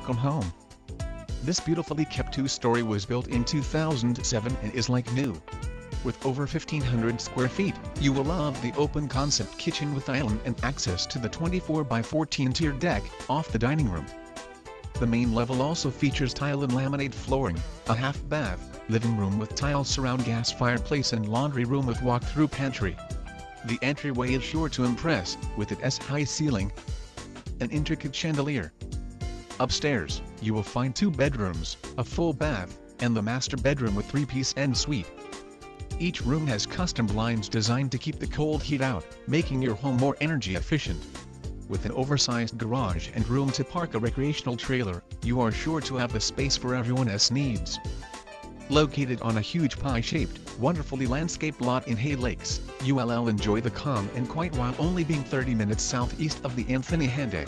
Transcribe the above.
welcome home. This beautifully kept two-story was built in 2007 and is like new. With over 1,500 square feet, you will love the open concept kitchen with island and access to the 24 by 14 tier deck off the dining room. The main level also features tile and laminate flooring, a half bath, living room with tile surround gas fireplace and laundry room with walk-through pantry. The entryway is sure to impress, with its high ceiling, an intricate chandelier. Upstairs, you will find 2 bedrooms, a full bath, and the master bedroom with 3-piece ensuite. Each room has custom blinds designed to keep the cold heat out, making your home more energy efficient. With an oversized garage and room to park a recreational trailer, you are sure to have the space for everyone's needs. Located on a huge pie-shaped, wonderfully landscaped lot in Hay Lakes, you'll enjoy the calm and quiet while only being 30 minutes southeast of the Anthony Henday.